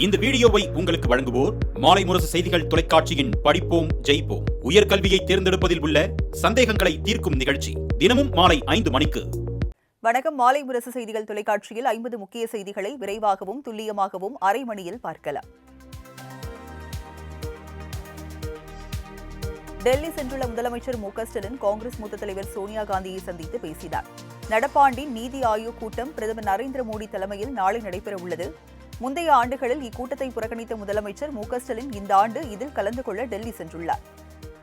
இந்த வீடியோவை உங்களுக்கு வழங்குவோர் மாலை முரசு செய்திகள் தொலைக்காட்சியின் படிப்போம் ஜெயிப்போம் உயர்கல்வியை தேர்ந்தெடுப்பதில் உள்ள சந்தேகங்களை தீர்க்கும் நிகழ்ச்சி தினமும் மாலை 5 மணிக்கு. வணக்கம். மாலை முரசு செய்திகள் தொலைக்காட்சியில் 50 முக்கிய செய்திகளை விரைவாகவும் துல்லியமாகவும் அரை மணியில் பார்க்கலாம். டெல்லி சென்றுள்ள முதலமைச்சர் மு க ஸ்டாலின் காங்கிரஸ் மூத்த தலைவர் சோனியா காந்தியை சந்தித்து பேசினார். நடப்பாண்டின் நீதி ஆயோக் கூட்டம் பிரதமர் நரேந்திர மோடி தலைமையில் நாளை நடைபெறவுள்ளது. முந்தைய ஆண்டுகளில் இக்கூட்டத்தை புறக்கணித்த முதலமைச்சர் மு க ஸ்டாலின் இந்த ஆண்டு இதில் கலந்து கொள்ள டெல்லி சென்றுள்ளார்.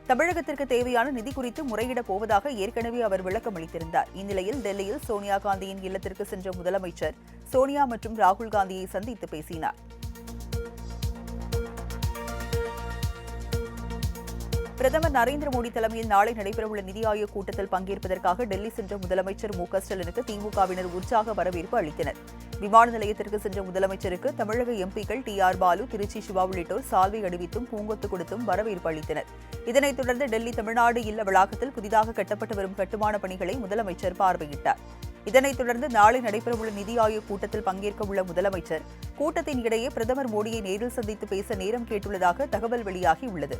தமிழகத்திற்கு தேவையான நிதி குறித்து முறையிடப் போவதாக ஏற்கனவே அவர் விளக்கம் அளித்திருந்தார். இந்நிலையில் டெல்லியில் சோனியா காந்தியின் இல்லத்திற்கு சென்ற முதலமைச்சர் சோனியா மற்றும் ராகுல் காந்தியை சந்தித்து பேசினார். பிரதமர் நரேந்திர மோடி தலைமையில் நாளை நடைபெறவுள்ள நிதி ஆயோக் கூட்டத்தில் பங்கேற்பதற்காக டெல்லி சென்ற முதலமைச்சர் மு க ஸ்டாலினுக்கு திமுகவினர் உற்சாக வரவேற்பு அளித்தனர். விமான நிலையத்திற்கு சென்ற முதலமைச்சருக்கு தமிழக எம்பிக்கள் டி ஆர் பாலு, திருச்சி சிவா உள்ளிட்டோர் சால்வை அணிவித்தும் பூங்கொத்து கொடுத்தும் வரவேற்பு அளித்தனர். இதனைத் தொடர்ந்து டெல்லி தமிழ்நாடு இல்ல வளாகத்தில் புதிதாக கட்டப்பட்டு வரும் கட்டுமான பணிகளை முதலமைச்சர் பார்வையிட்டார். இதனைத் தொடர்ந்து நாளை நடைபெறவுள்ள நிதி ஆயோக் கூட்டத்தில் பங்கேற்க உள்ள முதலமைச்சர் கூட்டத்தின் இடையே பிரதமர் மோடியை நேரில் சந்தித்து பேச நேரம் கேட்டுள்ளதாக தகவல் வெளியாகியுள்ளது.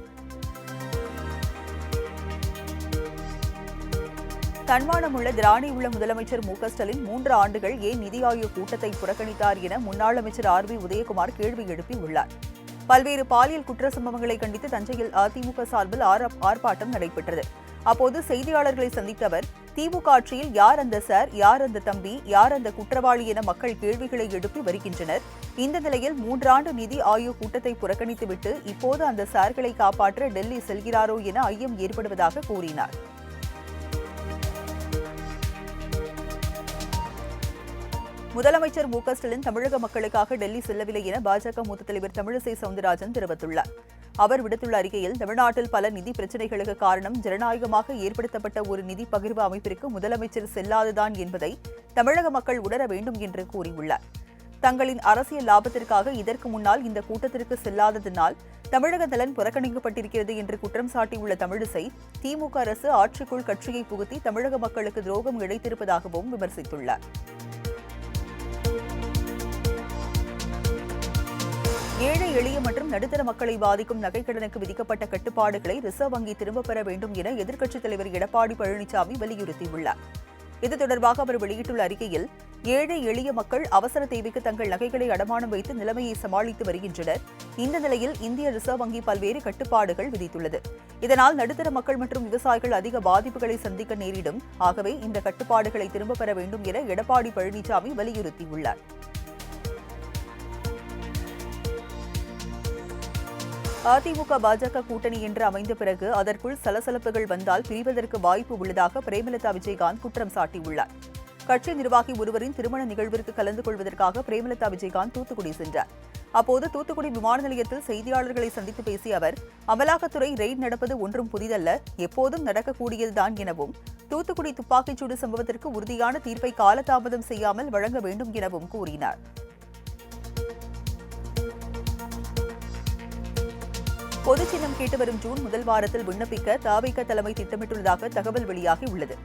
தன்மானமுள்ள திராணி உள்ள முதலமைச்சர் மு க ஸ்டாலின் 3 ஆண்டுகள் ஏன் நிதி ஆயோக் கூட்டத்தை புறக்கணித்தார் என முன்னாள் அமைச்சர் ஆர் பி உதயகுமார் கேள்வி எழுப்பியுள்ளார். பல்வேறு பாலியல் குற்ற சம்பவங்களை கண்டித்து தஞ்சையில் அதிமுக சார்பில் ஆர்ப்பாட்டம் நடைபெற்றது. அப்போது செய்தியாளர்களை சந்தித்த அவர், திமுக ஆட்சியில் யார் அந்த சார், யார் அந்த தம்பி, யார் அந்த குற்றவாளி என மக்கள் கேள்விகளை எழுப்பி வருகின்றனர். இந்த நிலையில் 3 ஆண்டு நிதி ஆயோக் கூட்டத்தை புறக்கணித்துவிட்டு இப்போது அந்த சார்களை காப்பாற்ற டெல்லி செல்கிறாரோ என ஐயம் ஏற்படுவதாக கூறினார். முதலமைச்சர் மு க ஸ்டாலின் தமிழக மக்களுக்காக டெல்லி செல்லவில்லை என பாஜக மூத்த தலைவர் தமிழிசை சவுந்தரராஜன் தெரிவித்துள்ளார். அவர் விடுத்துள்ள அறிக்கையில், தமிழ்நாட்டில் பல நிதி பிரச்சினைகளுக்கு காரணம் ஜனநாயகமாக ஏற்படுத்தப்பட்ட ஒரு நிதி பகிர்வு அமைப்பிற்கு முதலமைச்சர் செல்லாதுதான் என்பதை தமிழக மக்கள் உணர வேண்டும் என்று கூறியுள்ளார். தங்களின் அரசியல் லாபத்திற்காக இதற்கு முன்னால் இந்த கூட்டத்திற்கு செல்லாததனால் தமிழக நலன் புறக்கணிக்கப்பட்டிருக்கிறது என்று குற்றம் சாட்டியுள்ள தமிழிசை, திமுக அரசு ஆட்சிக்குள் கட்சியை புகுத்தி தமிழக மக்களுக்கு துரோகம் இழைத்திருப்பதாகவும் விமர்சித்துள்ளார். ஏழை எளிய மற்றும் நடுத்தர மக்களை பாதிக்கும் நகைக்கடனுக்கு விதிக்கப்பட்ட கட்டுப்பாடுகளை ரிசர்வ் வங்கி திரும்பப் பெற வேண்டும் என எதிர்க்கட்சித் தலைவர் எடப்பாடி பழனிசாமி வலியுறுத்தியுள்ளார். இது தொடர்பாக அவர் வெளியிட்டுள்ள அறிக்கையில், ஏழை எளிய மக்கள் அவசர தேவைக்கு தங்கள் நகைகளை அடமானம் வைத்து நிலைமையை சமாளித்து வருகின்றனர். இந்த நிலையில் இந்திய ரிசர்வ் வங்கி பல்வேறு கட்டுப்பாடுகள் விதித்துள்ளது. இதனால் நடுத்தர மக்கள் மற்றும் விவசாயிகள் அதிக பாதிப்புகளை சந்திக்க நேரிடும். ஆகவே இந்த கட்டுப்பாடுகளை திரும்பப் பெற வேண்டும் என எடப்பாடி பழனிசாமி வலியுறுத்தியுள்ளார். அதிமுக பாஜக கூட்டணி என்று அமைந்த பிறகு அதற்குள் சலசலப்புகள் வந்தால் பிரிவதற்கு வாய்ப்பு உள்ளதாக பிரேமலதா விஜயகாந்த் குற்றம் சாட்டியுள்ளார். கட்சி நிர்வாகி ஒருவரின் திருமண நிகழ்விற்கு கலந்து கொள்வதற்காக பிரேமலதா விஜயகாந்த் தூத்துக்குடி சென்றார். அப்போது தூத்துக்குடி விமான நிலையத்தில் செய்தியாளர்களை சந்தித்து பேசிய அவர், அமலாக்கத்துறை ரெய்ட் நடப்பது ஒன்றும் புதிதல்ல, எப்போதும் நடக்கக்கூடியதுதான் எனவும், தூத்துக்குடி துப்பாக்கிச்சூடு சம்பவத்திற்கு உறுதியான தீர்ப்பை காலதாமதம் செய்யாமல் வழங்க வேண்டும் எனவும் கூறினார். பொது சின்னம் கேட்டு வரும் ஜூன் முதல் வாரத்தில் விண்ணப்பிக்க தவிக தலைமை திட்டமிட்டுள்ளதாக தகவல் வெளியாகியுள்ளது.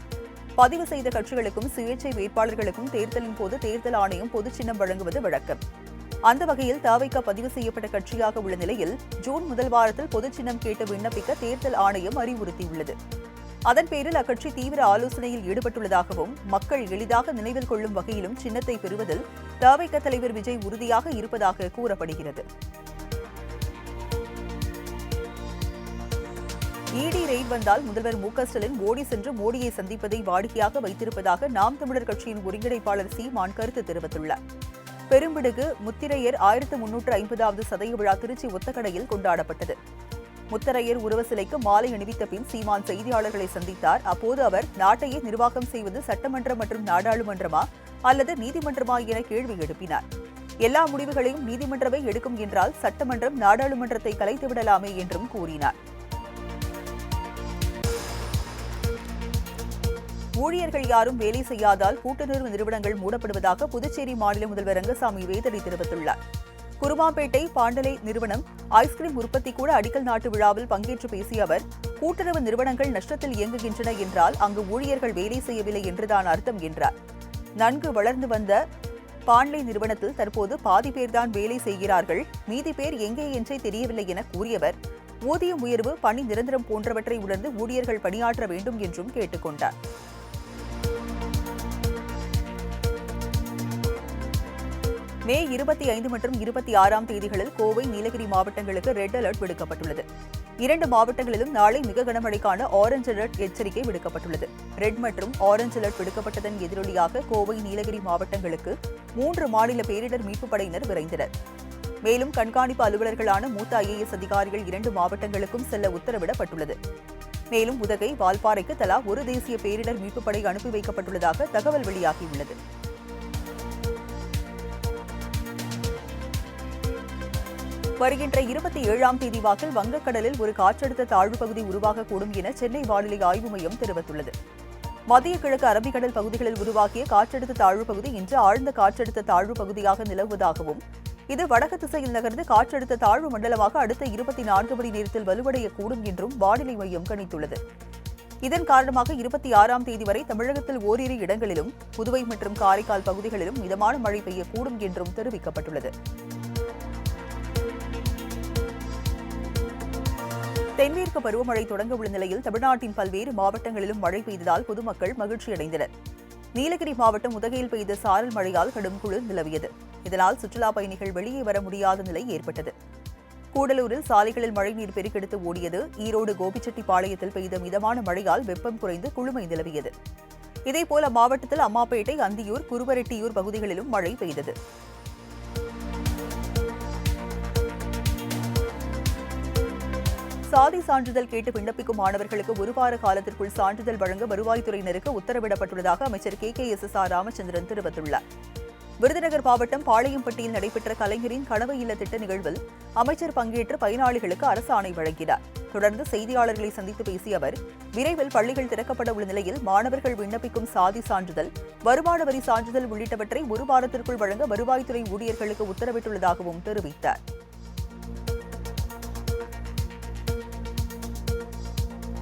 பதிவு செய்த கட்சிகளுக்கும் சுயேட்சை வேட்பாளர்களுக்கும் தேர்தலின் போது தேர்தல் ஆணையம் பொது சின்னம் வழங்குவது வழக்கம். அந்த வகையில் தவிக பதிவு செய்யப்பட்ட கட்சியாக உள்ள நிலையில் ஜூன் முதல் வாரத்தில் பொது சின்னம் கேட்டு விண்ணப்பிக்க தேர்தல் ஆணையம் அறிவுறுத்தியுள்ளது. அதன் பேரில் அக்கட்சி தீவிர ஆலோசனையில் ஈடுபட்டுள்ளதாகவும், மக்கள் எளிதாக நினைவில் கொள்ளும் வகையிலும் சின்னத்தை பெறுவதில் தவிக தலைவர் விஜய் உறுதியாக இருப்பதாக கூறப்படுகிறது. இடி ரெய்ட் வந்தால் முதல்வர் மு க ஸ்டாலின் ஓடி சென்று மோடியை சந்திப்பதை வாடிக்கையாக வைத்திருப்பதாக நாம் தமிழர் கட்சியின் ஒருங்கிணைப்பாளர் சீமான் கருத்து தெரிவித்துள்ளார். பெரும்பிடுகு முத்திரையர் 1350வது சதய விழா திருச்சி ஒத்தக்கடையில் கொண்டாடப்பட்டது. முத்தரையர் உருவ சிலைக்கு மாலை அணிவித்த பின் சீமான் செய்தியாளர்களை சந்தித்தார். அப்போது அவர், நாட்டையே நிர்வாகம் செய்வது சட்டமன்றம் மற்றும் நாடாளுமன்றமா அல்லது நீதிமன்றமா என கேள்வி எழுப்பினார். எல்லா முடிவுகளையும் நீதிமன்றமே எடுக்கும் என்றால் சட்டமன்றம் நாடாளுமன்றத்தை கலைத்துவிடலாமே என்றும் கூறினார். ஊழியர்கள் யாரும் வேலை செய்யாதால் கூட்டுறவு நிறுவனங்கள் மூடப்படுவதாக புதுச்சேரி மாநில முதல்வர் ரங்கசாமி வேதனை தெரிவித்துள்ளார். குருமாம்பேட்டை பாண்டலை நிறுவனம் ஐஸ்கிரீம் உற்பத்தி கூட அடிக்கல் நாட்டு விழாவில் பங்கேற்று பேசிய அவர், கூட்டுறவு நிறுவனங்கள் நஷ்டத்தில் இயங்குகின்றன என்றால் அங்கு ஊழியர்கள் வேலை செய்யவில்லை என்றுதான் அர்த்தம் என்றார். நன்கு வளர்ந்து வந்த பாண்லே நிறுவனத்தில் தற்போது பாதி பேர்தான் வேலை செய்கிறார்கள், மீதி பேர் எங்கே என்றே தெரியவில்லை என கூறியவர், ஊதியம் உயர்வு, பணி நிரந்தரம் போன்றவற்றை உணர்ந்து ஊழியர்கள் பணியாற்ற வேண்டும் என்றும் கேட்டுக் கொண்டார். மே 25 மற்றும் 26 தேதிகளில் கோவை, நீலகிரி மாவட்டங்களுக்கு ரெட் அலர்ட் விடுக்கப்பட்டுள்ளது. 2 மாவட்டங்களிலும் நாளை மிக கனமழைக்கான ஆரஞ்ச் அலர்ட் எச்சரிக்கை விடுக்கப்பட்டுள்ளது. ரெட் மற்றும் ஆரஞ்ச் அலர்ட் விடுக்கப்பட்டதன் எதிரொலியாக கோவை, நீலகிரி மாவட்டங்களுக்கு 3 மாநில பேரிடர் மீட்புப் படையினர் விரைந்தனர். மேலும் கண்காணிப்பு அலுவலர்களான மூத்த IAS அதிகாரிகள் 2 மாவட்டங்களுக்கும் செல்ல உத்தரவிடப்பட்டுள்ளது. மேலும் உதகை, வால்பாறைக்கு தலா ஒரு தேசிய பேரிடர் மீட்புப் படை அனுப்பி வைக்கப்பட்டுள்ளதாக தகவல் வெளியாகியுள்ளது. வருகின்ற 27ஆம் தேதி வாக்கில் வங்கக்கடலில் ஒரு காற்றழுத்த தாழ்வு பகுதி உருவாகக்கூடும் என சென்னை வானிலை ஆய்வு மையம் தெரிவித்துள்ளது. மத்திய கிழக்கு அரபிக்கடல் பகுதிகளில் உருவாக்கிய காற்றழுத்த தாழ்வு பகுதி இன்று ஆழ்ந்த காற்றழுத்த தாழ்வு பகுதியாக நிலவுவதாகவும், இது வடக்கு திசையில் நகர்ந்து காற்றழுத்த தாழ்வு மண்டலமாக அடுத்த 24 மணி நேரத்தில் வலுவடையக்கூடும் என்றும் வானிலை மையம் கணித்துள்ளது. இதன் காரணமாக 26ஆம் தேதி வரை தமிழகத்தில் ஓரிரு இடங்களிலும், புதுவை மற்றும் காரைக்கால் பகுதிகளிலும் மிதமான மழை பெய்யக்கூடும் என்றும் தெரிவிக்கப்பட்டுள்ளது. தென்மேற்கு பருவமழை தொடங்க உள்ள நிலையில் தமிழ்நாட்டின் பல்வேறு மாவட்டங்களிலும் மழை பெய்ததால் பொதுமக்கள் மகிழ்ச்சியடைந்தனர். நீலகிரி மாவட்டம் உதகையில் பெய்த சாரல் மழையால் கடும் குளிர் நிலவியது. இதனால் சுற்றுலாப் பயணிகள் வெளியே வர முடியாத நிலை ஏற்பட்டது. கூடலூரில் சாலைகளில் மழைநீர் பெருக்கெடுத்து ஓடியது. ஈரோடு, கோபிச்செட்டிப்பாளையத்தில் பெய்த மிதமான மழையால் வெப்பம் குறைந்து குளுமை நிலவியது. இதேபோல் அம்மாவட்டத்தில் அம்மாப்பேட்டை, அந்தியூர், குருவரெட்டியூர் பகுதிகளிலும் மழை பெய்தது. சாதி சான்றிதழ் கேட்டு விண்ணப்பிக்கும் மாணவர்களுக்கு 1 வார காலத்திற்குள் சான்றிதழ் வழங்க வருவாய்த்துறையினருக்கு உத்தரவிடப்பட்டுள்ளதாக அமைச்சர் KKSSR ராமச்சந்திரன் தெரிவித்துள்ளார். விருதுநகர் மாவட்டம் பாளையம்பட்டியில் நடைபெற்ற கலைஞரின் கனவு இல்ல திட்ட நிகழ்வில் அமைச்சர் பங்கேற்று பயனாளிகளுக்கு அரசாணை வழங்கினார். தொடர்ந்து செய்தியாளர்களை சந்தித்து பேசிய அவர், விரைவில் பள்ளிகள் திறக்கப்பட உள்ள நிலையில் மாணவர்கள் விண்ணப்பிக்கும் சாதி சான்றிதழ், வருமான வரி சான்றிதழ் உள்ளிட்டவற்றை 1 வாரத்திற்குள் வழங்க வருவாய்த்துறை ஊழியர்களுக்கு உத்தரவிட்டுள்ளதாகவும் தெரிவித்தார்.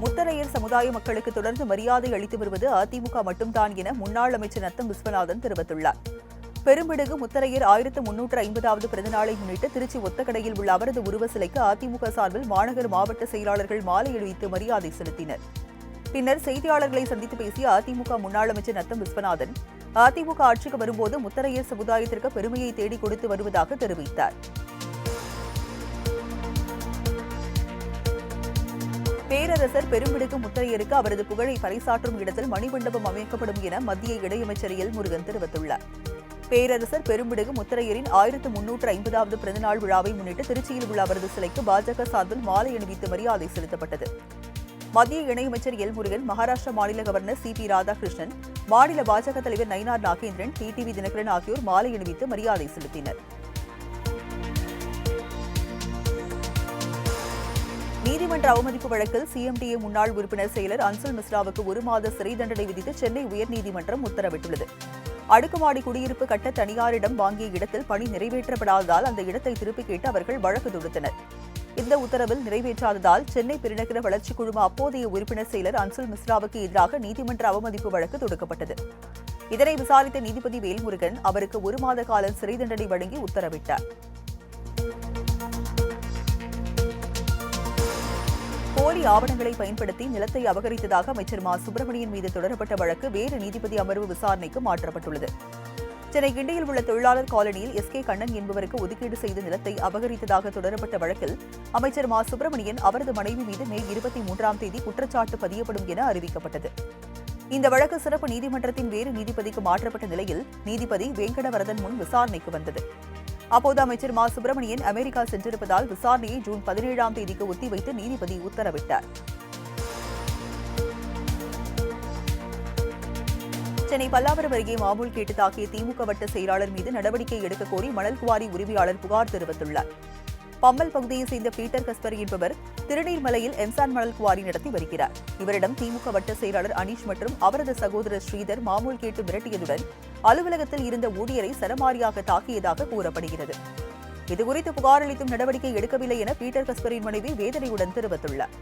முத்தரையர் சமுதாய மக்களுக்கு தொடர்ந்து மரியாதை அளித்து வருவது அதிமுக மட்டும்தான் என முன்னாள் அமைச்சர் நத்தம் விஸ்வநாதன் தெரிவித்துள்ளார். பெரும்பிடுகு முத்தரையர் 1350வது பிறந்தநாளை முன்னிட்டு திருச்சி ஒத்தக்கடையில் உள்ள அவரது உருவ சிலைக்கு அதிமுக சார்பில் மாநகர் மாவட்ட செயலாளர்கள் மாலை அணிவித்து மரியாதை செலுத்தினர். பின்னர் செய்தியாளர்களை சந்தித்து பேசிய அதிமுக முன்னாள் அமைச்சர் நத்தம் விஸ்வநாதன், அதிமுக ஆட்சிக்கு வரும்போது முத்தரையர் சமுதாயத்திற்கு பெருமையை தேடிக் கொடுத்து வருவதாக தெரிவித்தார். பேரரசர் பெரும்பிடுகு முத்தரையருக்கு அவரது புகழை பறைசாற்றும் இடத்தில் மணிமண்டபம் அமைக்கப்படும் என மத்திய இணையமைச்சர் எல் முருகன் தெரிவித்துள்ளார். பேரரசர் பெரும்பிடுகு முத்தரையரின் 1350வது பிறந்தநாள் விழாவை முன்னிட்டு திருச்சியில் உள்ள அவரது சிலைக்கு பாஜக சார்பில் மாலை அணிவித்து மரியாதை செலுத்தப்பட்டது. மத்திய இணையமைச்சர் எல் முருகன், மகாராஷ்டிரா மாநில கவர்னர் CP ராதாகிருஷ்ணன், மாநில பாஜக தலைவர் நயினார் நாகேந்திரன், TTV தினகரன் ஆகியோர் மாலை அணிவித்து மரியாதை செலுத்தினர். நீதிமன்ற அவமதிப்பு வழக்கில் CMDA முன்னாள் உறுப்பினர் செயலர் அன்சல் மிஸ்ராவுக்கு 1 மாத சிறை தண்டனை விதித்து சென்னை உயர்நீதிமன்றம் உத்தரவிட்டுள்ளது. அடுக்குமாடி குடியிருப்பு கட்ட தனியாரிடம் வாங்கிய இடத்தில் பணி நிறைவேற்றப்படாததால் அந்த இடத்தை திருப்பிக் கேட்டு அவர்கள் வழக்கு தொடுத்தனர். இந்த உத்தரவில் நிறைவேற்றாததால் சென்னை பெருநகர வளர்ச்சிக் குழும அப்போதைய உறுப்பினர் செயலர் அன்சல் மிஸ்ராவுக்கு எதிராக நீதிமன்ற அவமதிப்பு வழக்கு தொடுக்கப்பட்டது. இதனை விசாரித்த நீதிபதி வேல்முருகன் அவருக்கு 1 மாத கால சிறை தண்டனை வழங்கி உத்தரவிட்டார். போலி ஆவணங்களை பயன்படுத்தி நிலத்தை அபகரித்ததாக அமைச்சர் மா சுப்பிரமணியன் மீது தொடரப்பட்ட வழக்கு வேறு நீதிபதி அமர்வு விசாரணைக்கு மாற்றப்பட்டுள்ளது. சென்னை கிண்டியில் உள்ள தொழிலாளர் காலனியில் SK கண்ணன் என்பவருக்கு ஒதுக்கீடு செய்த நிலத்தை அபகரித்ததாக தொடரப்பட்ட வழக்கில் அமைச்சர் மா சுப்பிரமணியன் அவரது மனைவி மீது மே 23ஆம் தேதி குற்றச்சாட்டு பதியப்படும் என அறிவிக்கப்பட்டது. இந்த வழக்கு சிறப்பு நீதிமன்றத்தின் வேறு நீதிபதிக்கு மாற்றப்பட்ட நிலையில் நீதிபதி வேங்கடவரதன் முன் விசாரணைக்கு வந்தது. அப்போது அமைச்சர் மா சுப்பிரமணியன் அமெரிக்கா சென்றிருப்பதால் விசாரணையை ஜூன் 17ஆம் தேதிக்கு ஒத்திவைத்து நீதிபதி உத்தரவிட்டார். சென்னை பல்லாவரம் அருகே மாமூல் கேட்டு தாக்கிய திமுக வட்ட செயலாளர் மீது நடவடிக்கை எடுக்க கோரி மணல் குவாரி உரிமையாளர் புகார் தெரிவித்துள்ளார். பம்மல் பகுதியைச் சேர்ந்த பீட்டர் கஸ்பர் என்பவர் திருநீர்மலையில் எம்சான் மணல் குவாரி நடத்தி வருகிறார். இவரிடம் திமுக வட்ட செயலாளர் அனீஷ் மற்றும் அவரது சகோதரர் ஸ்ரீதர் மாமூல் கேட்டு மிரட்டியதுடன் அலுவலகத்தில் இருந்த ஊழியரை சரமாரியாக தாக்கியதாக கூறப்படுகிறது. இதுகுறித்து புகார் அளித்தும் நடவடிக்கை எடுக்கவில்லை என பீட்டர் கஸ்பரின் மனைவி வேதனையுடன் தெரிவித்துள்ளார்.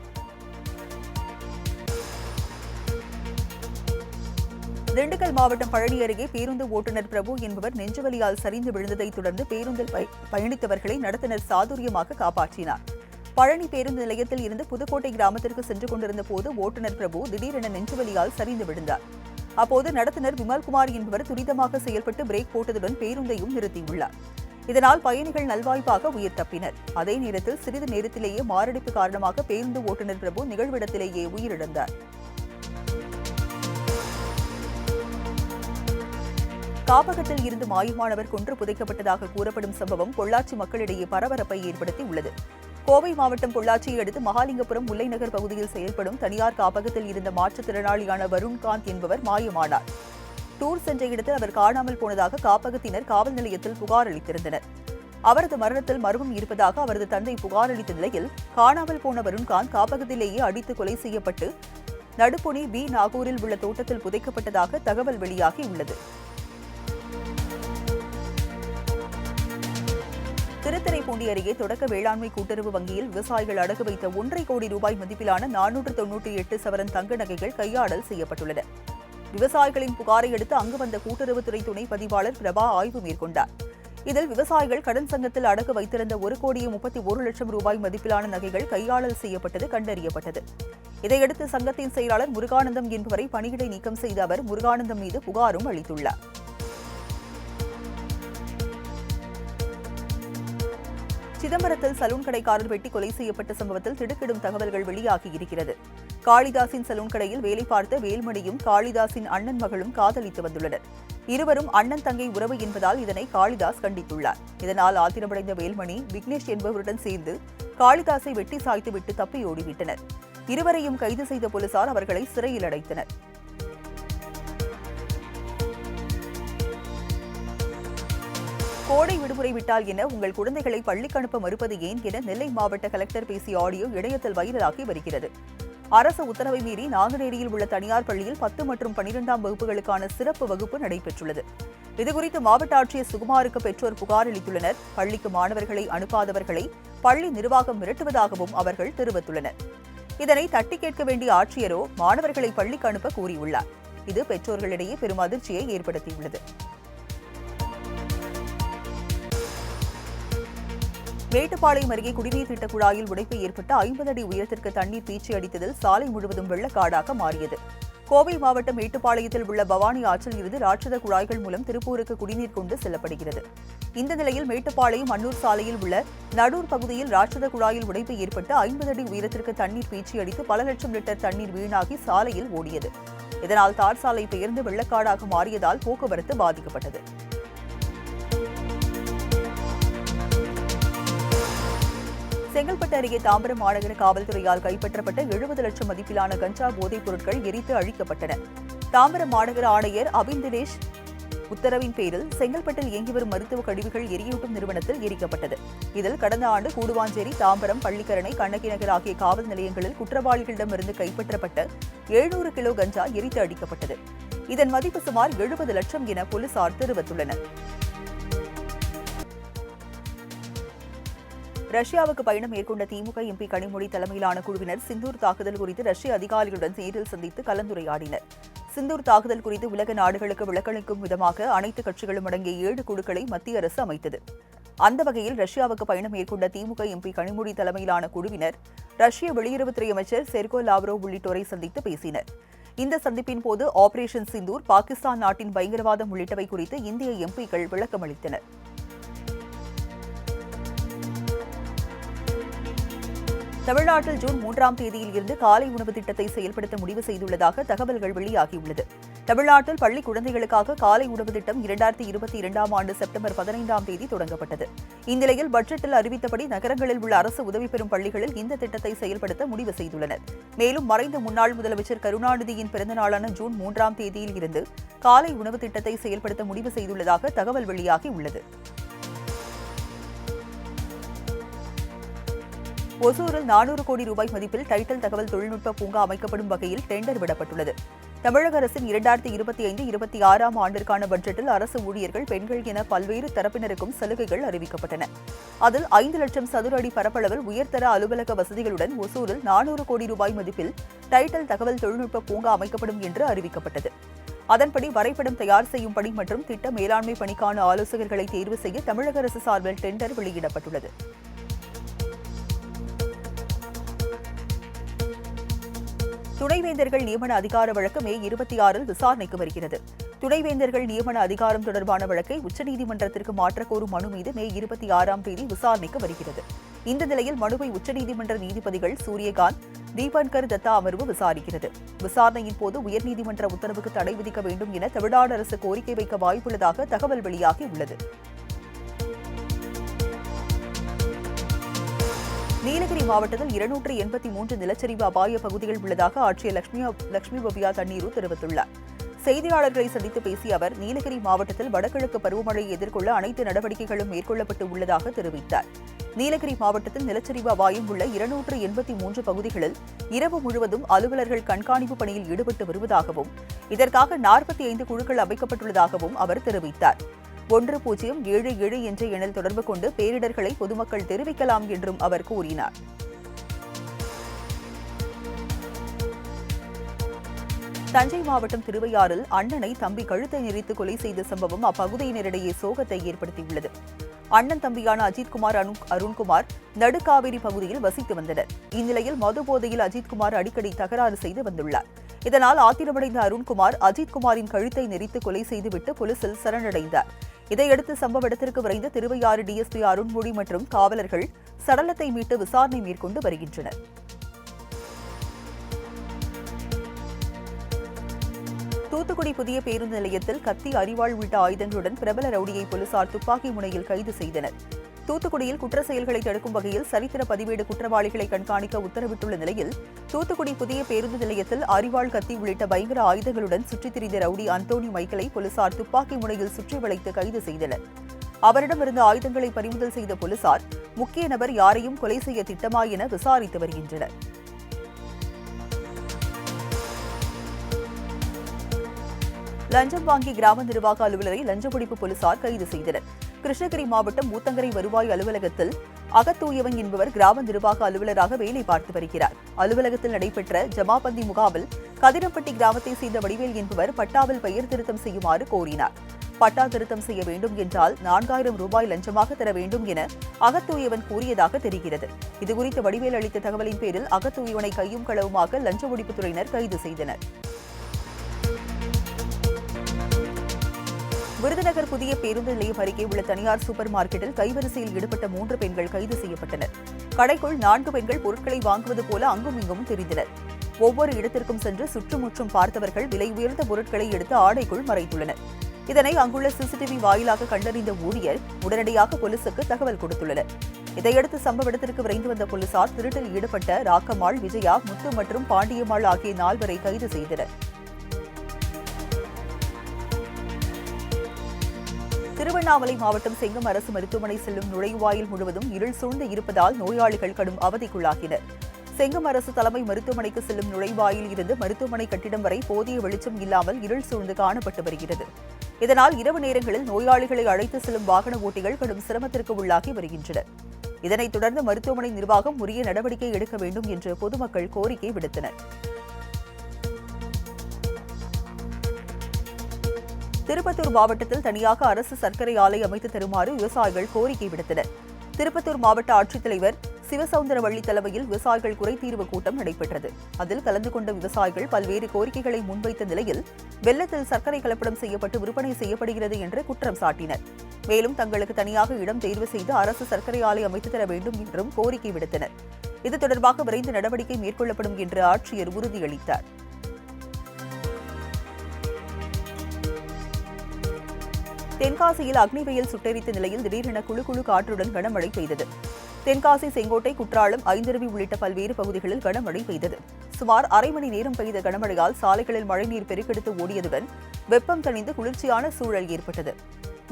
திண்டுக்கல் மாவட்டம் பழனி அருகே பேருந்து ஓட்டுநர் பிரபு என்பவர் நெஞ்சுவலியால் சரிந்து விழுந்ததைத் தொடர்ந்து பேருந்தில் பயணித்தவர்களை நடத்துனர் சாதுரியமாக காப்பாற்றினார். பழனி பேருந்து நிலையத்தில் இருந்து புதுக்கோட்டை கிராமத்திற்கு சென்று கொண்டிருந்த போது ஓட்டுநர் பிரபு திடீரென நெஞ்சுவலியால் சரிந்து விழுந்தார். அப்போது நடத்துனர் விமல்குமார் என்பவர் துரிதமாக செயல்பட்டு பிரேக் போட்டதுடன் பேருந்தையும் நிறுத்தியுள்ளார். இதனால் பயணிகள் நல்வாய்ப்பாக உயிர் தப்பினர். அதே நேரத்தில் சிறிது நேரத்திலேயே மாரடைப்பு காரணமாக பேருந்து ஓட்டுநர் பிரபு நிகழ்விடத்திலேயே உயிரிழந்தார். காப்பகத்தில் இருந்து மாயமானவர் கொன்று புதைக்கப்பட்டதாக கூறப்படும் சம்பவம் பொள்ளாச்சி மக்களிடையே பரபரப்பை ஏற்படுத்தியுள்ளது. கோவை மாவட்டம் பொள்ளாச்சியை அடுத்து மகாலிங்கபுரம் முல்லைநகர் பகுதியில் செயல்படும் தனியார் காப்பகத்தில் இருந்த மாற்றுத்திறனாளியான வருண்காந்த் என்பவர் மாயமானார். டூர் சென்ற இடத்தில் அவர் காணாமல் போனதாக காப்பகத்தினர் காவல் நிலையத்தில் புகார் அளித்திருந்தனர். அவரது மரணத்தில் மர்மம் இருப்பதாக அவரது தந்தை புகார் அளித்த நிலையில் காணாமல் போன வருண்காந்த் காப்பகத்திலேயே அடித்து கொலை செய்யப்பட்டு நடுப்புணி பி நாகூரில் உள்ள தோட்டத்தில் புதைக்கப்பட்டதாக தகவல் வெளியாகியுள்ளது. திருத்துறைப்பூண்டி அருகே தொடக்க வேளாண்மை கூட்டுறவு வங்கியில் விவசாயிகள் அடகு வைத்த 1.5 கோடி ரூபாய் மதிப்பிலான 498 சவரன் தங்க நகைகள் கையாடல் செய்யப்பட்டுள்ளன. விவசாயிகளின் புகாரை அடுத்து அங்கு வந்த கூட்டுறவுத்துறை துணை பதிவாளர் பிரபா ஆய்வு மேற்கொண்டார். இதில் விவசாயிகள் கடன் சங்கத்தில் அடகு வைத்திருந்த 1,31,00,000 ரூபாய் மதிப்பிலான நகைகள் கையாளல் செய்யப்பட்டது கண்டறியப்பட்டது. இதையடுத்து சங்கத்தின் செயலாளர் முருகானந்தம் என்பவரை பணியிடை நீக்கம் செய்த அவர் முருகானந்தம் மீது புகாரும் அளித்துள்ளார். சிதம்பரத்தில் சலூன் கடைக்காரர் வெட்டி கொலை செய்யப்பட்ட சம்பவத்தில் திடுக்கிடும் தகவல்கள் வெளியாகியிருக்கிறது. காளிதாசின் சலூன் கடையில் வேலை பார்த்த வேல்மணியும் காளிதாசின் அண்ணன் மகளும் காதலித்து வந்துள்ளனர். இருவரும் அண்ணன் தங்கை உறவு என்பதால் இதனை காளிதாஸ் கண்டித்துள்ளார். இதனால் ஆத்திரமடைந்த வேல்மணி விக்னேஷ் என்பவருடன் சேர்ந்து காளிதாஸை வெட்டி சாய்த்துவிட்டு தப்பியோடிவிட்டனர். இருவரையும் கைது செய்த போலீசார் அவர்களை சிறையில் அடைத்தனர். கோடை விடுமுறை விட்டால் என உங்கள் குழந்தைகளை பள்ளிக்கு அனுப்ப மறுப்பது ஏன் என நெல்லை மாவட்ட கலெக்டர் பேசிய ஆடியோ இணையத்தில் வைரலாகி வருகிறது. அரசு உத்தரவை மீறி நாங்குநேரியில் உள்ள தனியார் பள்ளியில் 10 மற்றும் 12ஆம் வகுப்புகளுக்கான சிறப்பு வகுப்பு நடைபெற்றுள்ளது. இதுகுறித்து மாவட்ட ஆட்சியர் சுகுமாருக்கு பெற்றோர் புகார் அளித்துள்ளனர். பள்ளிக்கு மாணவர்களை அனுப்பாதவர்களை பள்ளி நிர்வாகம் மிரட்டுவதாகவும் அவர்கள் தெரிவித்துள்ளனர். இதனை தட்டி கேட்க வேண்டிய ஆட்சியரோ மாணவர்களை பள்ளிக்கு அனுப்ப கூறியுள்ளார். இது பெற்றோர்களிடையே பெரும் அதிர்ச்சியை ஏற்படுத்தியுள்ளது. மேட்டுப்பாளையம் அருகே குடிநீர் திட்ட குழாயில் உடைப்பு ஏற்பட்டு 50 அடி உயரத்திற்கு தண்ணீர் பீச்சி அடித்ததில் சாலை முழுவதும் வெள்ளக்காடாக மாறியது. கோவை மாவட்டம் மேட்டுப்பாளையத்தில் உள்ள பவானி ஆற்றில் இருந்து ராட்சத குழாய்கள் மூலம் திருப்பூருக்கு குடிநீர் கொண்டு செல்லப்படுகிறது. இந்த நிலையில் மேட்டுப்பாளையம் அன்னூர் சாலையில் உள்ள நடூர் பகுதியில் ராட்சத குழாயில் உடைப்பு ஏற்பட்டு 50 அடி உயரத்திற்கு தண்ணீர் பீச்சி அடித்து பல லட்சம் லிட்டர் தண்ணீர் வீணாகி சாலையில் ஓடியது. இதனால் தார் சாலை பெயர்ந்து வெள்ளக்காடாக மாறியதால் போக்குவரத்து பாதிக்கப்பட்டது. செங்கல்பட்டு அருகே தாம்பரம் மாநகர காவல்துறையால் கைப்பற்றப்பட்ட 70 லட்சம் மதிப்பிலான கஞ்சா போதைப் பொருட்கள் எரித்து அழிக்கப்பட்டன. தாம்பரம் மாநகர ஆணையர் அபின் தினேஷ் உத்தரவின் பேரில் செங்கல்பட்டில் இயங்கி வரும் மருத்துவ கழிவுகள் எரியூட்டும் நிறுவனத்தில் எரிக்கப்பட்டது. இதில் கடந்த ஆண்டு கூடுவாஞ்சேரி, தாம்பரம், பள்ளிக்கரணை, கண்ணகி நகர் ஆகிய காவல் நிலையங்களில் குற்றவாளிகளிடமிருந்து கைப்பற்றப்பட்ட 700 கிலோ கஞ்சா எரித்து அழிக்கப்பட்டது. இதன் மதிப்பு சுமார் 70 லட்சம் என போலீசார் தெரிவித்துள்ளனர். ரஷ்யாவுக்கு பயணம் மேற்கொண்ட திமுக எம்பி கனிமொழி தலைமையிலான குழுவினர் சிந்தூர் தாக்குதல் குறித்து ரஷ்ய அதிகாரிகளுடன் நேரில் சந்தித்து கலந்துரையாடினர். சிந்தூர் தாக்குதல் குறித்து உலக நாடுகளுக்கு விளக்களிக்கும் விதமாக அனைத்து கட்சிகளும் அடங்கிய 7 குழுக்களை மத்திய அரசு அமைத்தது. அந்த வகையில் ரஷ்யாவுக்கு பயணம் மேற்கொண்ட திமுக எம்பி கனிமொழி தலைமையிலான குழுவினர் ரஷ்ய வெளியுறவுத்துறை அமைச்சர் செர்கோ லாவ்ரோவ் உள்ளிட்டோரை சந்தித்து பேசினர். இந்த சந்திப்பின் போது ஆபரேஷன் சிந்தூர், பாகிஸ்தான் நாட்டின் பயங்கரவாதம் உள்ளிட்டவை குறித்து இந்திய எம்பிக்கள் விளக்கமளித்தனர். தமிழ்நாட்டில் ஜூன் 3ஆம் தேதியில் இருந்து காலை உணவு திட்டத்தை செயல்படுத்த முடிவு செய்துள்ளதாக தகவல்கள் வெளியாகியுள்ளது. தமிழ்நாட்டில் பள்ளி குழந்தைகளுக்காக காலை உணவு திட்டம் 2022ஆம் ஆண்டு செப்டம்பர் 15ஆம் தேதி தொடங்கப்பட்டது. இந்நிலையில் பட்ஜெட்டில் அறிவித்தபடி நகரங்களில் உள்ள அரசு உதவி பெறும் பள்ளிகளில் இந்த திட்டத்தை செயல்படுத்த முடிவு செய்துள்ளனர். மேலும் மறைந்த முன்னாள் முதலமைச்சர் கருணாநிதியின் பிறந்த நாளான ஜூன் 3ஆம் தேதியில் இருந்து காலை உணவு திட்டத்தை செயல்படுத்த முடிவு செய்துள்ளதாக தகவல் வெளியாகியுள்ளது. ஒசூரில் 400 கோடி ரூபாய் மதிப்பில் டைட்டில் தகவல் தொழில்நுட்ப பூங்கா அமைக்கப்படும் வகையில் டெண்டர் விடப்பட்டுள்ளது. தமிழக அரசின் 2025-26ஆம் ஆண்டிற்கான பட்ஜெட்டில் அரசு ஊழியர்கள், பெண்கள் என பல்வேறு தரப்பினருக்கும் சலுகைகள் அறிவிக்கப்பட்டன. அதில் 5 லட்சம் சதுர அடி பரப்பளவில் உயர்தர அலுவலக வசதிகளுடன் ஒசூரில் 400 கோடி ரூபாய் மதிப்பில் டைட்டில் தகவல் தொழில்நுட்ப பூங்கா அமைக்கப்படும் என்று அறிவிக்கப்பட்டது. அதன்படி வரைபடம் தயார் செய்யும் பணி மற்றும் திட்ட மேலாண்மை பணிக்கான ஆலோசகர்களை தேர்வு செய்ய தமிழக அரசு சார்பில் டெண்டர் வெளியிடப்பட்டுள்ளது. துணைவேந்தர்கள் நியமன அதிகார வழக்கு மே 26 விசாரணைக்கு வருகிறது. துணைவேந்தர்கள் நியமன அதிகாரம் தொடர்பான வழக்கை உச்சநீதிமன்றத்திற்கு மாற்றக் கோரும் மனு மீது மே 26ஆம் தேதி விசாரணைக்கு வருகிறது. இந்த நிலையில் மனுவை உச்சநீதிமன்ற நீதிபதிகள் சூரியகாந்த், தீபன்கர் தத்தா அமர்வு விசாரிக்கிறது. விசாரணையின் போது உயர்நீதிமன்ற உத்தரவுக்கு தடை விதிக்க வேண்டும் என தமிழ்நாடு அரசு கோரிக்கை வைக்க வாய்ப்புள்ளதாக தகவல் வெளியாகியுள்ளது. நீலகிரி மாவட்டத்தில் 283 நிலச்சரிவு அபாய பகுதிகள் உள்ளதாக ஆட்சியர் லட்சுமி பவ்யா தண்ணீரு தெரிவித்துள்ளார். செய்தியாளர்களை சந்தித்து பேசிய அவர், நீலகிரி மாவட்டத்தில் வடகிழக்கு பருவமழையை எதிர்கொள்ள அனைத்து நடவடிக்கைகளும் மேற்கொள்ளப்பட்டு உள்ளதாக தெரிவித்தார். நீலகிரி மாவட்டத்தில் நிலச்சரிவு அபாயம் உள்ள 283 பகுதிகளில் இரவு முழுவதும் அலுவலர்கள் கண்காணிப்பு பணியில் ஈடுபட்டு வருவதாகவும், இதற்காக 45 குழுக்கள் அமைக்கப்பட்டுள்ளதாகவும் அவர் தெரிவித்தார். 1077 என்ற எண்ணில் தொடர்பு கொண்டு பேரிடர்களை பொதுமக்கள் தெரிவிக்கலாம் என்றும் அவர் கூறினார். தஞ்சை மாவட்டம் திருவையாறில் அண்ணனை தம்பி கழுத்தை நெரித்து கொலை செய்த சம்பவம் அப்பகுதியினரிடையே சோகத்தை ஏற்படுத்தியுள்ளது. அண்ணன் தம்பியான அஜித்குமார், அருண்குமார் நடுக்காவிரி பகுதியில் வசித்து வந்தனர். இந்நிலையில் மது போதையில் அஜித்குமார் அடிக்கடி தகராறு செய்து வந்துள்ளார். இதனால் ஆத்திரமடைந்த அருண்குமார் அஜித்குமாரின் கழுத்தை நெரித்து கொலை செய்துவிட்டு போலீசில் சரணடைந்தார். இதையடுத்து சம்பவ இடத்திற்கு விரைந்த திருவையாறு டிஎஸ்பி அருண்மொழி மற்றும் காவலர்கள் சடலத்தை மீட்டு விசாரணை மேற்கொண்டு வருகின்றனர். தூத்துக்குடி புதிய பேருந்து நிலையத்தில் கத்தி, அரிவாள் உள்ளிட்ட ஆயுதங்களுடன் பிரபல ரவுடியை போலீசார் துப்பாக்கி முனையில் கைது செய்தனர். தூத்துக்குடியில் குற்ற செயல்களை தடுக்கும் வகையில் சரித்திர பதிவேடு குற்றவாளிகளை கண்காணிக்க உத்தரவிட்டுள்ள நிலையில், தூத்துக்குடி புதிய பேருந்து நிலையத்தில் அரிவாள், கத்தி உள்ளிட்ட பயங்கர ஆயுதங்களுடன் சுற்றித் திரிந்த ரவுடி அந்தோணி மைக்கேலை போலீசார் துப்பாக்கி முனையில் சுற்றி வளைத்து கைது செய்தனர். அவரிடமிருந்து ஆயுதங்களை பறிமுதல் செய்த போலீசார் முக்கிய நபர் யாரையும் கொலை செய்ய திட்டமா என விசாரித்து வருகின்றனர். லஞ்சம் வாங்கி கிராம நிர்வாக அலுவலரை லஞ்ச ஒழிப்பு போலீசார் கைது செய்தனர். கிருஷ்ணகிரி மாவட்டம் ஊத்தங்கரை வருவாய் அலுவலகத்தில் அகத்தூயவன் என்பவர் கிராம நிர்வாக அலுவலராக வேலை பார்த்து வருகிறார். அலுவலகத்தில் நடைபெற்ற ஜமாபந்தி முகாமில் கதிரம்பட்டி கிராமத்தை சேர்ந்த வடிவேல் என்பவர் பட்டாவில் பெயர் திருத்தம் செய்யுமாறு கோரினார். பட்டா திருத்தம் செய்ய வேண்டும் என்றால் 4000 ரூபாய் லஞ்சமாக தர வேண்டும் என அகத்தூயவன் கூறியதாக தெரிகிறது. இதுகுறித்து வடிவேல் அளித்த தகவலின் பேரில் அகத்தூயவனை கையும் களவுமாக லஞ்ச ஒழிப்புத்துறையினர் கைது செய்தனர். விருதுநகர் புதிய பேருந்து நிலையம் அருகே உள்ள தனியார் சூப்பர் மார்க்கெட்டில் கைவரிசையில் ஈடுபட்ட 3 பெண்கள் கைது செய்யப்பட்டனர். கடைக்குள் 4 பெண்கள் பொருட்களை வாங்குவது போல அங்கும் இங்கும் திரிந்தனர். ஒவ்வொரு இடத்திற்கும் சென்று சுற்றுமுற்றும் பார்த்தவர்கள் விலை உயர்ந்த பொருட்களை எடுத்து ஆடைக்குள் மறைத்துள்ளனர். இதனை அங்குள்ள சிசிடிவி வாயிலாக கண்டறிந்த ஊழியர் உடனடியாக போலீசுக்கு தகவல் கொடுத்துள்ளனர். இதையடுத்து சம்பவ இடத்திற்கு விரைந்து வந்த போலீசார் திருட்டில் ஈடுபட்ட ராக்கம்மாள், விஜயா, முத்து மற்றும் பாண்டியம்மாள் ஆகிய 4 கைது செய்தனர். திருவண்ணாமலை மாவட்டம் செங்கம் அரசு மருத்துவமனை செல்லும் நுழைவாயில் முழுவதும் இருள் சூழ்ந்து இருப்பதால் நோயாளிகள் கடும் அவதிக்குள்ளாகினர். செங்கம் அரசு தலைமை மருத்துவமனைக்கு செல்லும் நுழைவாயில் இருந்து மருத்துவமனை கட்டிடம் வரை போதிய வெளிச்சம் இல்லாமல் இருள் சூழ்ந்து காணப்பட்டு வருகிறது. இதனால் இரவு நேரங்களில் நோயாளிகளை அழைத்து செல்லும் வாகன ஓட்டிகள் கடும் சிரமத்திற்கு உள்ளாகி வருகின்றனர். இதனைத் தொடர்ந்து மருத்துவமனை நிர்வாகம் உரிய நடவடிக்கை எடுக்க வேண்டும் என்று பொதுமக்கள் கோரிக்கை விடுத்தனர். திருப்பத்தூர் மாவட்டத்தில் தனியாக அரசு சர்க்கரை ஆலை அமைத்து தருமாறு விவசாயிகள் கோரிக்கை விடுத்தனர். திருப்பத்தூர் மாவட்ட ஆட்சித்தலைவர் சிவசவுந்தரவள்ளி தலைமையில் விவசாயிகள் குறைதீர்வு கூட்டம் நடைபெற்றது. அதில் கலந்து கொண்ட விவசாயிகள் பல்வேறு கோரிக்கைகளை முன்வைத்த நிலையில் வெள்ளத்தில் சர்க்கரை கலப்படம் செய்யப்பட்டு விற்பனை செய்யப்படுகிறது என்று குற்றம் சாட்டினர். மேலும் தங்களுக்கு தனியாக இடம் தேர்வு செய்து அரசு சர்க்கரை ஆலை அமைத்து தர வேண்டும் என்றும் கோரிக்கை விடுத்தனர். இது தொடர்பாக விரைந்து நடவடிக்கை மேற்கொள்ளப்படும் என்று ஆட்சியர் உறுதியளித்தார். தென்காசியில் அக்னி வெயில் சுட்டெரித்த நிலையில் திடீரென குழு காற்றுடன் கனமழை பெய்தது. தென்காசி, செங்கோட்டை, குற்றாலம், ஐந்தருவி உள்ளிட்ட பல்வேறு பகுதிகளில் கனமழை பெய்தது. சுமார் அரை மணி நேரம் பெய்த கனமழையால் சாலைகளில் மழைநீர் பெருக்கெடுத்து ஓடியதுடன் வெப்பம் தணிந்து குளிர்ச்சியான சூழல் ஏற்பட்டது.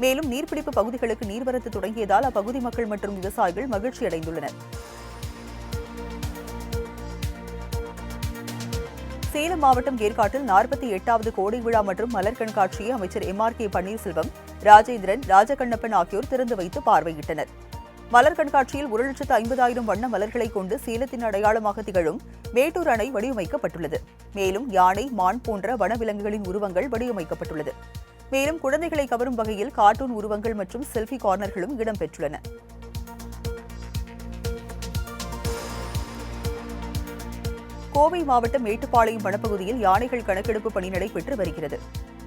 மேலும் நீர்பிடிப்பு பகுதிகளுக்கு நீர்வரத்து தொடங்கியதால் அப்பகுதி மக்கள் மற்றும் விவசாயிகள் மகிழ்ச்சியடைந்துள்ளனர். சேலம் மாவட்டம் ஏற்காட்டில் 48வது கோடை விழா மற்றும் மலர் கண்காட்சியை அமைச்சர் MRK பன்னீர்செல்வம், ராஜேந்திரன், ராஜகண்ணப்பன் ஆகியோர் திறந்து வைத்து பார்வையிட்டனர். மலர் கண்காட்சியில் 1,50,000 வண்ண மலர்களை கொண்டு சேலத்தின் அடையாளமாக திகழும் மேட்டூர் அணை வடிவமைக்கப்பட்டுள்ளது. மேலும் யானை, மான் போன்ற வனவிலங்குகளின் உருவங்கள் வடிவமைக்கப்பட்டுள்ளது. மேலும் குழந்தைகளை கவரும் வகையில் கார்ட்டூன் உருவங்கள் மற்றும் செல்ஃபி கார்னர்களும் இடம்பெற்றுள்ளன. கோவை மாவட்டம் மேட்டுப்பாளையம் வனப்பகுதியில் யானைகள் கணக்கெடுப்பு பணி நடைபெற்று வருகிறது.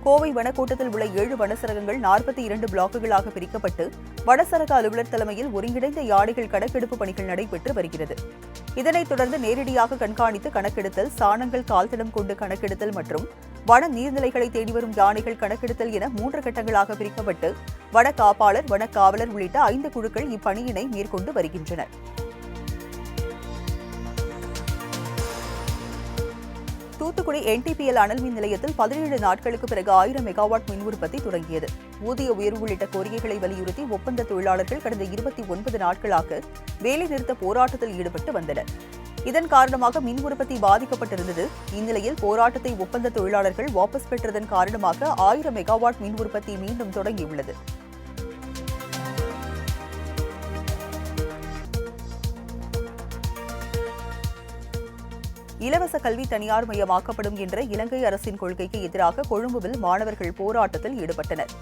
கோவை வனக்கோட்டத்தில் உள்ள 7 வனச்சரகங்கள் 42 பிளாக்குகளாக பிரிக்கப்பட்டு வனச்சரக அலுவலர் தலைமையில் ஒருங்கிணைந்த யானைகள் கணக்கெடுப்பு பணிகள் நடைபெற்று வருகிறது. இதனைத் தொடர்ந்து நேரடியாக கண்காணித்து கணக்கெடுத்தல், சாணங்கள் கால்தடம் கொண்டு கணக்கெடுத்தல் மற்றும் வன நீர்நிலைகளை தேடி வரும் யானைகள் கணக்கெடுத்தல் என 3 கட்டங்களாக பிரிக்கப்பட்டு வன காப்பாளர், வனக்காவலர் உள்ளிட்ட 5 குழுக்கள் இப்பணியினை மேற்கொண்டு வருகின்றனர். தூத்துக்குடி NTPL அனல் மின் நிலையத்தில் 17 நாட்களுக்கு பிறகு 1000 மெகாவாட் மின் உற்பத்தி தொடங்கியது. ஊதிய உயர்வு உள்ளிட்ட கோரிக்கைகளை வலியுறுத்தி ஒப்பந்த தொழிலாளர்கள் கடந்த 29 நாட்களாக வேலைநிறுத்த போராட்டத்தில் ஈடுபட்டு வந்தனர். இதன் காரணமாக மின் உற்பத்தி பாதிக்கப்பட்டிருந்தது. இந்நிலையில் போராட்டத்தை ஒப்பந்த தொழிலாளர்கள் வாபஸ் பெற்றதன் காரணமாக 1000 மெகாவாட் மின் உற்பத்தி மீண்டும் தொடங்கியுள்ளது. இலவச கல்வி தனியார் மயமாக்கப்படும் என்ற இலங்கை அரசின் கொள்கைக்கு எதிராக கொழும்புவில் மாணவர்கள் போராட்டத்தில் ஈடுபட்டனர்.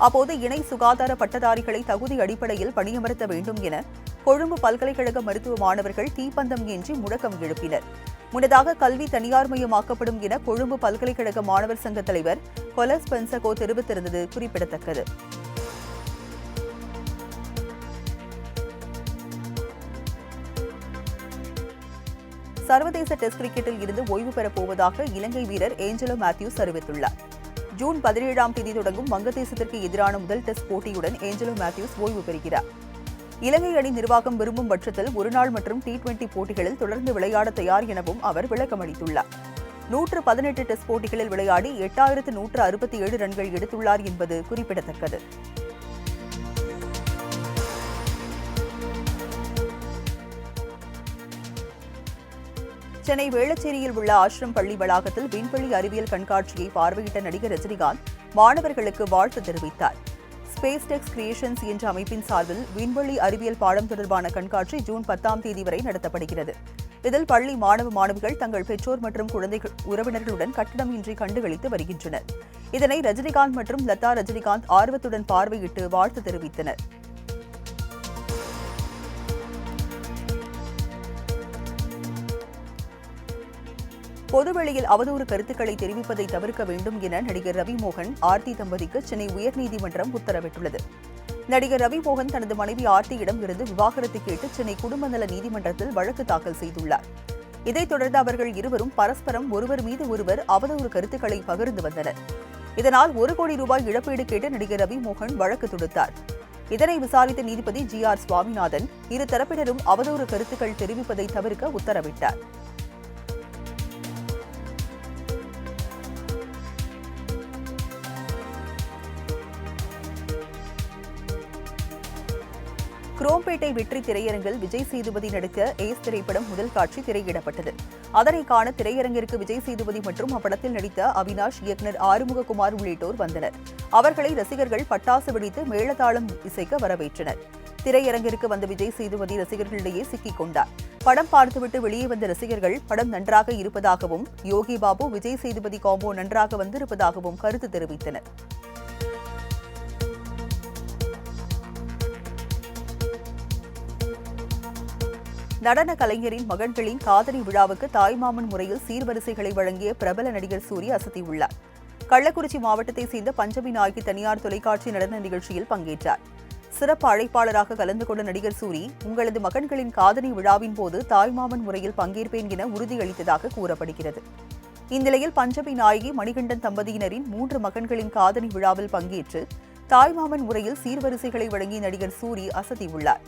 அப்போது இணை சுகாதார பட்டதாரிகளை தகுதி அடிப்படையில் பணியமர்த்த வேண்டும் என கொழும்பு பல்கலைக்கழக மருத்துவ மாணவர்கள் தீப்பந்தம் ஏந்தி முழக்கம் எழுப்பினர். முன்னதாக கல்வி தனியார் மயமாக்கப்படும் என கொழும்பு பல்கலைக்கழக மாணவர் சங்க தலைவர் கொலஸ் பென்சகோ தெரிவித்திருந்தது குறிப்பிடத்தக்கது. சர்வதேச டெஸ்ட் கிரிக்கெட்டில் இருந்து ஓய்வு பெறப் போவதாக இலங்கை வீரர் ஏஞ்சலோ மேத்யூஸ் அறிவித்துள்ளார். ஜூன் 17ஆம் தேதி தொடங்கும் வங்கதேசத்திற்கு எதிரான முதல் டெஸ்ட் போட்டியுடன் ஏஞ்சலோ மேத்யூஸ் ஓய்வு பெறுகிறார். இலங்கை அணி நிர்வாகம் விரும்பும் பட்சத்தில் ஒருநாள் மற்றும் T20 போட்டிகளில் தொடர்ந்து விளையாட தயார் எனவும் அவர் விளக்கமளித்துள்ளார். 118 டெஸ்ட் போட்டிகளில் விளையாடி 8167 ரன்கள் எடுத்துள்ளார் என்பது குறிப்பிடத்தக்கது. சென்னை வேளச்சேரியில் உள்ள ஆசிரம் பள்ளி வளாகத்தில் விண்வெளி அறிவியல் கண்காட்சியை பார்வையிட்ட நடிகர் ரஜினிகாந்த் மாணவர்களுக்கு வாழ்த்து தெரிவித்தார். ஸ்பேஸ் டெக்ஸ் கிரியேஷன்ஸ் என்ற அமைப்பின் சார்பில் விண்வெளி அறிவியல் பாடம் தொடர்பான கண்காட்சி ஜூன் 10ஆம் தேதி வரை நடத்தப்படுகிறது. இதில் பள்ளி மாணவ மாணவிகள் தங்கள் பெற்றோர் மற்றும் குழந்தைகள் உறவினர்களுடன் கட்டணமின்றி கண்டுகளித்து வருகின்றனர். இதனை ரஜினிகாந்த் மற்றும் லதா ரஜினிகாந்த் ஆர்வத்துடன் பார்வையிட்டு வாழ்த்து தெரிவித்தனர். பொதுவெளியில் அவதூறு கருத்துக்களை தெரிவிப்பதை தவிர்க்க வேண்டும் என நடிகர் ரவி மோகன், ஆர்த்தி தம்பதிக்கு சென்னை உயர்நீதிமன்றம் உத்தரவிட்டுள்ளது. நடிகர் ரவி மோகன் தனது மனைவி ஆர்த்தியிடம் இருந்து விவாகரத்து கேட்டு சென்னை குடும்ப நல நீதிமன்றத்தில் வழக்கு தாக்கல் செய்துள்ளார். இதைத் தொடர்ந்து அவர்கள் இருவரும் பரஸ்பரம் ஒருவர் மீது ஒருவர் அவதூறு கருத்துக்களை பகிர்ந்து வந்தனர். இதனால் 1 கோடி ரூபாய் இழப்பீடு கேட்டு நடிகர் ரவி மோகன் வழக்கு தொடுத்தார். இதனை விசாரித்த நீதிபதி GR சுவாமிநாதன் இரு தரப்பினரும் அவதூறு கருத்துக்கள் தெரிவிப்பதை தவிர்க்க உத்தரவிட்டார். குரோம்பேட்டை வெற்றி திரையரங்கில் விஜய் சேதுபதி நடித்த ஏஸ் திரைப்படம் முதல் காட்சி திரையிடப்பட்டது. அதனை காண திரையரங்கிற்கு விஜய் சேதுபதி மற்றும் அப்படத்தில் நடித்த அவினாஷ், இயக்குநர் ஆறுமுககுமார் உள்ளிட்டோர் வந்தனர். அவர்களை ரசிகர்கள் பட்டாசு வெடித்து மேளதாளம் இசைக்க வரவேற்றனர். திரையரங்கிற்கு வந்த விஜய் சேதுபதி ரசிகர்களிடையே சிக்கிக் கொண்டார். படம் பார்த்துவிட்டு வெளியே வந்த ரசிகர்கள் படம் நன்றாக இருப்பதாகவும், யோகி பாபு விஜய் சேதுபதி காம்போ நன்றாக வந்திருப்பதாகவும் கருத்து தெரிவித்தனர். நடன கலைஞரின் மகன்களின் காதணி விழாவுக்கு தாய்மாமன் முறையில் சீர்வரிசைகளை வழங்கிய பிரபல நடிகர் சூரி அசத்தியுள்ளார். கள்ளக்குறிச்சி மாவட்டத்தைச் சேர்ந்த பஞ்சமி நாயகி தனியார் தொலைக்காட்சி நடன நிகழ்ச்சியில் பங்கேற்றார். சிறப்பு அழைப்பாளராக கலந்து கொண்ட நடிகர் சூரி, உங்களது மகன்களின் காதணி விழாவின் போது தாய்மாமன் முறையில் பங்கேற்பேன் என உறுதியளித்ததாக கூறப்படுகிறது. இந்நிலையில் பஞ்சமி நாயகி மணிகண்டன் தம்பதியினரின் 3 மகன்களின் காதணி விழாவில் பங்கேற்று தாய்மாமன் முறையில் சீர்வரிசைகளை வழங்கிய நடிகர் சூரி அசத்தியுள்ளார்.